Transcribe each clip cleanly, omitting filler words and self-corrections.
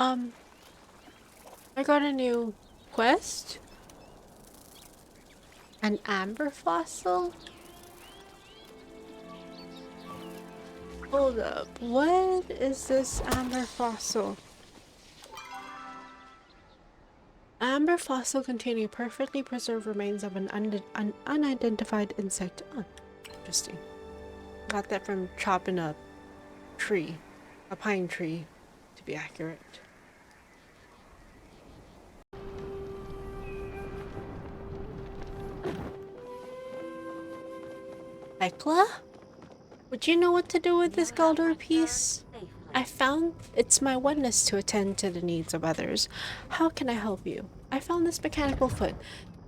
Um, I got a new quest. An amber fossil? Hold up. What is this amber fossil? Amber fossil containing perfectly preserved remains of an unidentified insect. Oh, interesting. Got that from chopping a tree. A pine tree, to be accurate. Hecla? Would you know what to do with this Galdur piece? I found it's my oneness to attend to the needs of others. How can I help you? I found this mechanical foot.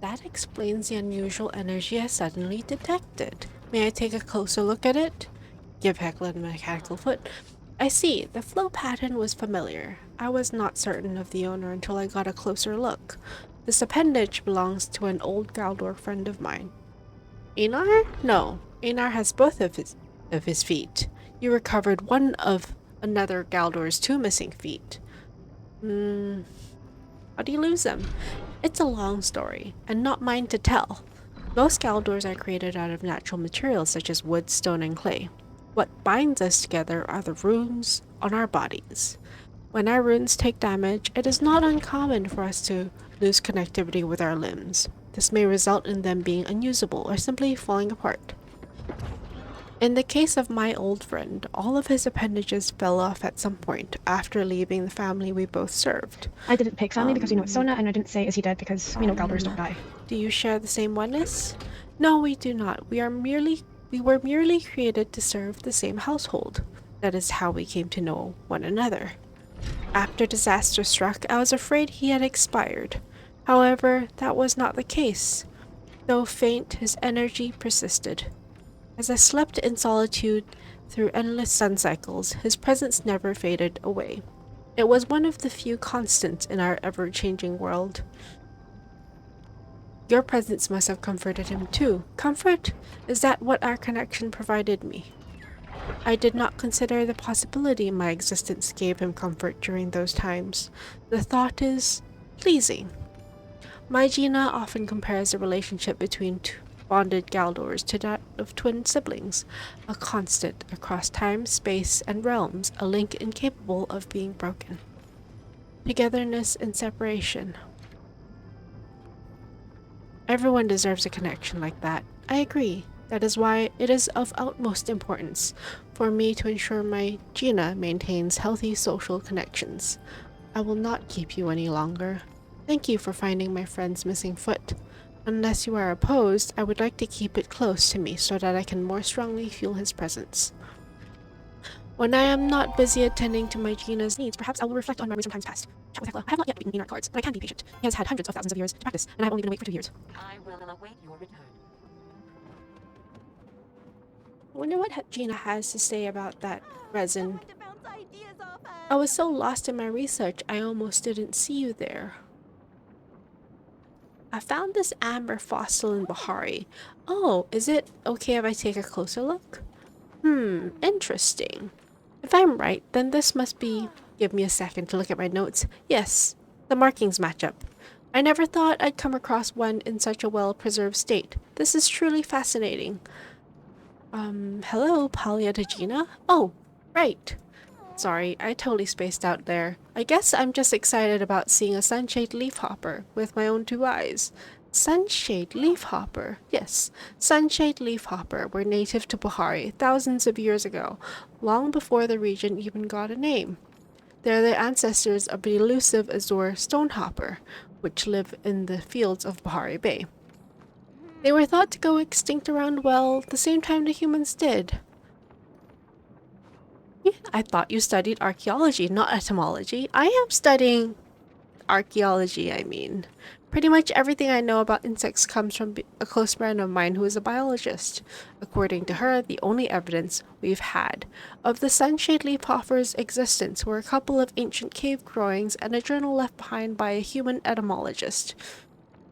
That explains the unusual energy I suddenly detected. May I take a closer look at it? Give Hecla the mechanical foot. I see. The flow pattern was familiar. I was not certain of the owner until I got a closer look. This appendage belongs to an old Galdur friend of mine. Einar? No. Einar has both of his feet. You recovered one of another Galdor's two missing feet. How do you lose them? It's a long story, and not mine to tell. Most Galdors are created out of natural materials such as wood, stone, and clay. What binds us together are the runes on our bodies. When our runes take damage, it is not uncommon for us to lose connectivity with our limbs. This may result in them being unusable or simply falling apart. In the case of my old friend, all of his appendages fell off at some point after leaving the family we both served. I didn't pick family because it's Sona, and I didn't say is he dead because Galdurs don't die. Do you share the same oneness? No, we do not. We were merely created to serve the same household. That is how we came to know one another. After disaster struck, I was afraid he had expired. However, that was not the case. Though faint, his energy persisted. As I slept in solitude through endless sun cycles, his presence never faded away. It was one of the few constants in our ever-changing world. Your presence must have comforted him too. Comfort? Is that what our connection provided me? I did not consider the possibility my existence gave him comfort during those times. The thought is pleasing. My Gina often compares the relationship between two bonded Galdors to that of twin siblings, a constant across time, space, and realms, a link incapable of being broken. Togetherness and separation. Everyone deserves a connection like that. I agree. That is why it is of utmost importance for me to ensure my Gina maintains healthy social connections. I will not keep you any longer. Thank you for finding my friend's missing foot. Unless you are opposed, I would like to keep it close to me so that I can more strongly feel his presence. When I am not busy attending to my Gina's needs, perhaps I will reflect on memories from times past. Chat with Hecla. I have not yet beaten Einar cards, but I can be patient. He has had hundreds of thousands of years to practice, and I have only been awake for 2 years. I will await your return. I wonder what Gina has to say about that resin. I was so lost in my research, I almost didn't see you there. I found this amber fossil in Bahari. Oh, is it okay if I take a closer look? Interesting. If I'm right, then this must be... Give me a second to look at my notes. Yes, the markings match up. I never thought I'd come across one in such a well-preserved state. This is truly fascinating. Hello, Palia to Gina? Oh, right. Sorry, I totally spaced out there. I guess I'm just excited about seeing a sunshade leafhopper with my own 2 eyes. Sunshade leafhopper. Yes, sunshade leafhopper were native to Bahari thousands of years ago, long before the region even got a name. They're the ancestors of the elusive azure stonehopper, which live in the fields of Bahari Bay. They were thought to go extinct around, well, the same time the humans did. Yeah, I thought you studied archaeology, not etymology. I am studying archaeology, I mean. Pretty much everything I know about insects comes from a close friend of mine who is a biologist. According to her, the only evidence we've had of the sunshade leafhopper's existence were a couple of ancient cave drawings and a journal left behind by a human etymologist.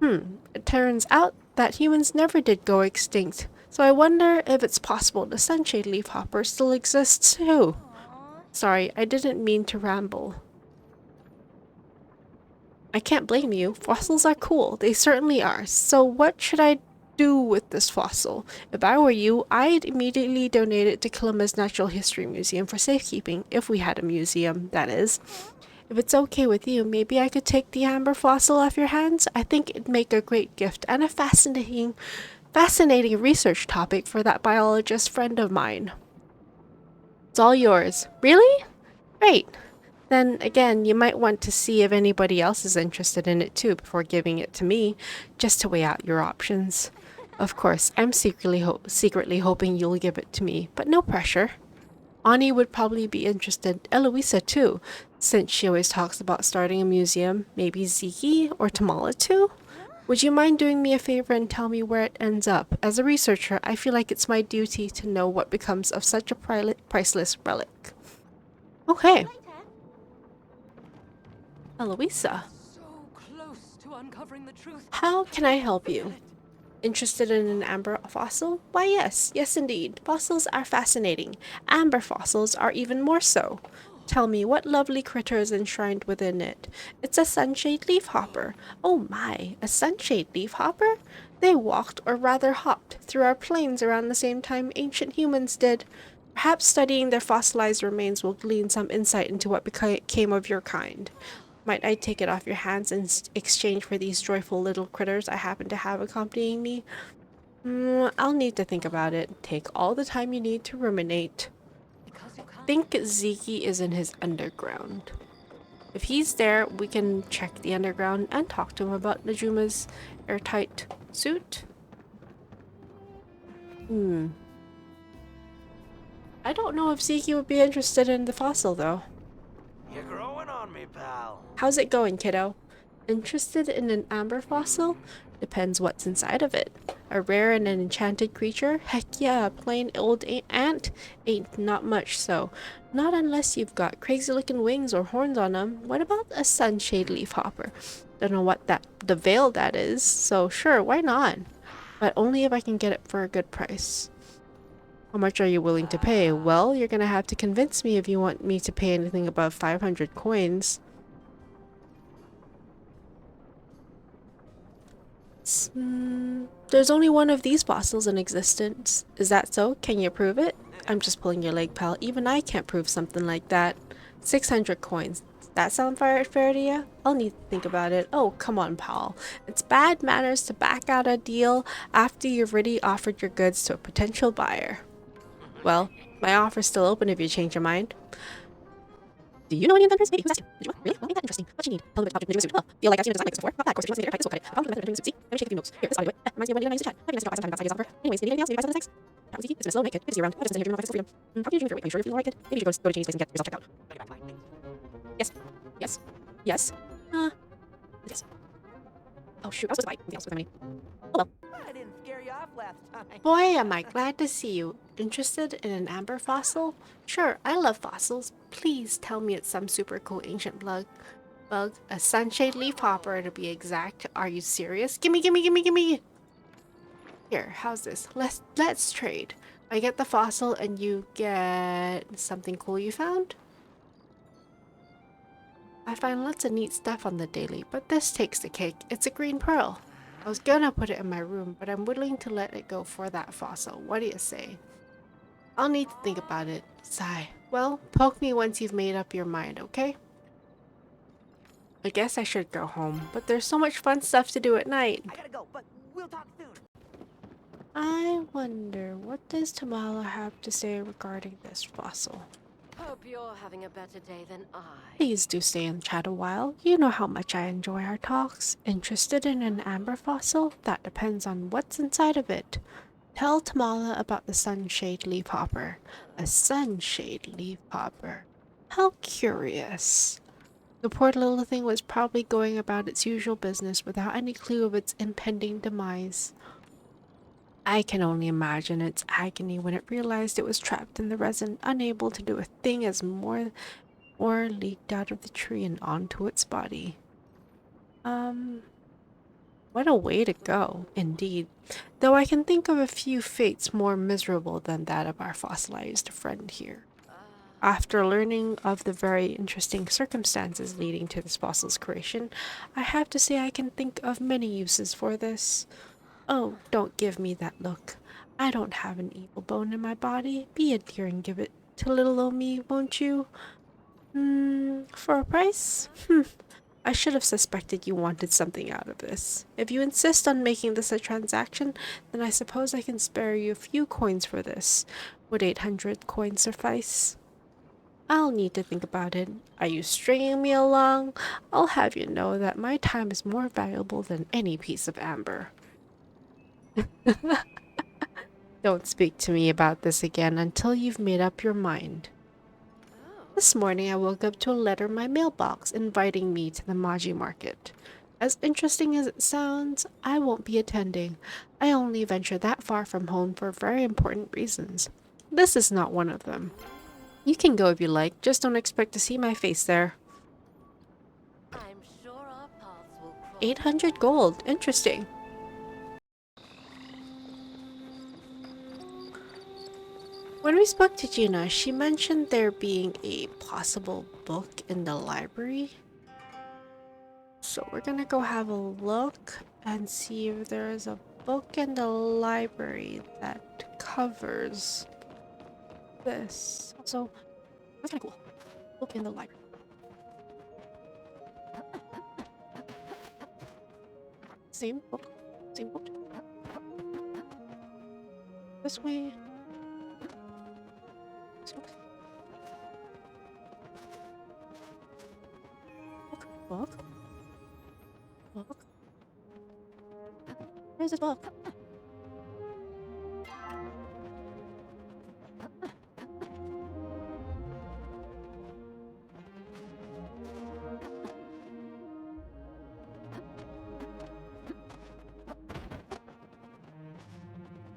It turns out that humans never did go extinct, so I wonder if it's possible the sunshade leafhopper still exists too. Sorry, I didn't mean to ramble. I can't blame you. Fossils are cool. They certainly are. So what should I do with this fossil? If I were you, I'd immediately donate it to Kilima's Natural History Museum for safekeeping, if we had a museum, that is. If it's okay with you, maybe I could take the amber fossil off your hands? I think it'd make a great gift and a fascinating research topic for that biologist friend of mine. It's all yours. Really? Great. Then again, you might want to see if anybody else is interested in it too before giving it to me, just to weigh out your options. Of course, I'm secretly hoping you'll give it to me, but no pressure. Ani would probably be interested, Eloisa too, since she always talks about starting a museum. Maybe Ziki or Tamala too? Would you mind doing me a favor and tell me where it ends up? As a researcher, I feel like it's my duty to know what becomes of such a priceless relic. Okay. Eloisa, So close to uncovering the truth. how can I help you? Interested in an amber fossil? Why, yes. Yes, indeed. Fossils are fascinating. Amber fossils are even more so. Tell me, what lovely critter is enshrined within it? It's a sunshade leafhopper. Oh my, a sunshade leafhopper? They walked, or rather hopped, through our plains around the same time ancient humans did. Perhaps studying their fossilized remains will glean some insight into what became of your kind. Might I take it off your hands in exchange for these joyful little critters I happen to have accompanying me? I'll need to think about it. Take all the time you need to ruminate. Think Ziki is in his underground. If he's there, we can check the underground and talk to him about Najuma's airtight suit. I don't know if Ziki would be interested in the fossil, though. You're growing on me, pal. How's it going, kiddo? Interested in an amber fossil? Depends what's inside of it. A rare and an enchanted creature? Heck yeah, a plain old ant? Ain't not much so. Not unless you've got crazy looking wings or horns on them. What about a sunshade leafhopper? Don't know what the veil that is, so sure, why not? But only if I can get it for a good price. How much are you willing to pay? Well, you're gonna have to convince me if you want me to pay anything above 500 coins. There's only one of these fossils in existence. Is that so? Can you prove it? I'm just pulling your leg, pal. Even I can't prove something like that. 600 coins. Does that sound fair to you? I'll need to think about it. Oh, come on, pal. It's bad manners to back out a deal after you've already offered your goods to a potential buyer. Well, my offer's still open if you change your mind. Do you know any inventors? Hey, who's asking? Did you really? Well, ain't that interesting. What you need? Tell them about the suit. Oh, feel like I've seen a design like this before? Not that, of course. If you want to see it, I can cut it. I found the method of doing the suit. See? Let me shake a few notes. Here, this audio. Reminds me of when you and I used to chat. Maybe nice to talk sometime about ideas offer. Anyways, do you need anything else? Maybe buy something next? That was easy. It's been slow, naked. Good to see you around. I'm just sitting here dreaming of my physical freedom. How can you dream of your weight? Are you sure you're feeling alright, kid? Maybe you should go to Jane's place and get yourself checked out. Yes. Yes. Yes. Yes. Oh shoot, I was supposed to buy something else with my money. Oh well. I didn't scare you off last time. Boy, am I glad to see you. Interested in an amber fossil? Sure, I love fossils. Please tell me it's some super cool ancient bug. A sunshade leafhopper to be exact. Are you serious? Gimme. Here, how's this? Let's trade. I get the fossil and you get something cool you found? I find lots of neat stuff on the daily, but this takes the cake. It's a green pearl. I was gonna put it in my room, but I'm willing to let it go for that fossil. What do you say? I'll need to think about it. Sigh. Well, poke me once you've made up your mind, okay? I guess I should go home, but there's so much fun stuff to do at night. I gotta go, but we'll talk soon. I wonder, what does Tamala have to say regarding this fossil? Hope you're having a better day than I. Please do stay and chat a while. You know how much I enjoy our talks. Interested in an amber fossil? That depends on what's inside of it. Tell Tamala about the sunshade leafhopper. A sunshade leafhopper. How curious. The poor little thing was probably going about its usual business without any clue of its impending demise. I can only imagine its agony when it realized it was trapped in the resin, unable to do a thing as more leaked out of the tree and onto its body. What a way to go, indeed. Though I can think of a few fates more miserable than that of our fossilized friend here. After learning of the very interesting circumstances leading to this fossil's creation, I have to say I can think of many uses for this. Oh, don't give me that look. I don't have an evil bone in my body. Be a dear and give it to little old me, won't you? For a price? I should have suspected you wanted something out of this. If you insist on making this a transaction, then I suppose I can spare you a few coins for this. Would 800 coins suffice? I'll need to think about it. Are you stringing me along? I'll have you know that my time is more valuable than any piece of amber. Don't speak to me about this again until you've made up your mind. This morning I woke up to a letter in my mailbox inviting me to the Maji market. As interesting as it sounds, I won't be attending. I only venture that far from home for very important reasons. This is not one of them. You can go if you like, just don't expect to see my face there. I'm sure our paths will cross. 800 gold. Interesting. When we spoke to Gina, she mentioned there being a possible book in the library. So we're gonna go have a look and see if there is a book in the library that covers this. Also, that's kind of cool. Book in the library. Same book. Same book. This way. This book. Book. Book. Where's this book?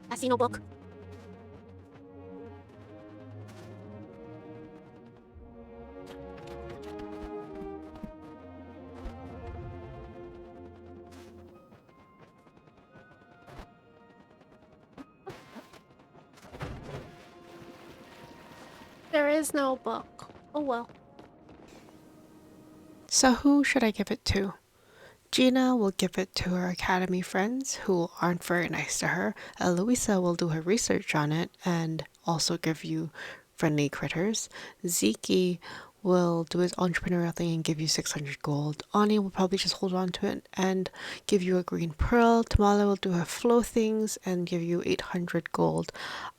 I see no book. There is no book. Oh well. So who should I give it to? Gina will give it to her academy friends who aren't very nice to her. Eloisa will do her research on it and also give you friendly critters. Zeke will do his entrepreneurial thing and give you 600 gold. Ani will probably just hold on to it and give you a green pearl. Tamala will do her flow things and give you 800 gold.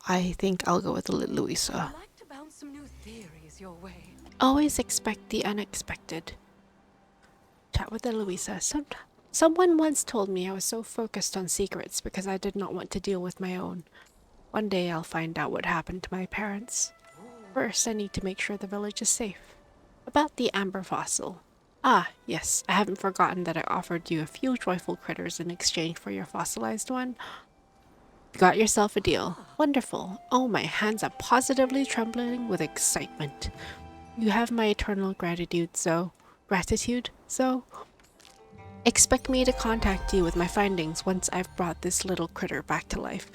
I think I'll go with Louisa. I'd like to bounce some new theories your way. Always expect the unexpected. Chat with Eloisa. Someone once told me I was so focused on secrets because I did not want to deal with my own. One day I'll find out what happened to my parents. First, I need to make sure the village is safe. About the amber fossil. Ah, yes, I haven't forgotten that I offered you a few joyful critters in exchange for your fossilized one. You got yourself a deal. Wonderful. Oh, my hands are positively trembling with excitement. You have my eternal gratitude, Zoe. Expect me to contact you with my findings once I've brought this little critter back to life.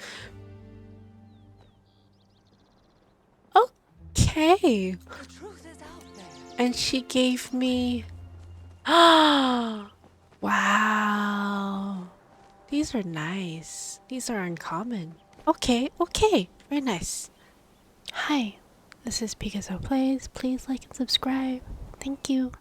Okay. The truth is out there. And she gave me... Ah! Wow. These are nice. These are uncommon. Okay. Very nice. Hi. This is Picasso Plays. Please like and subscribe. Thank you.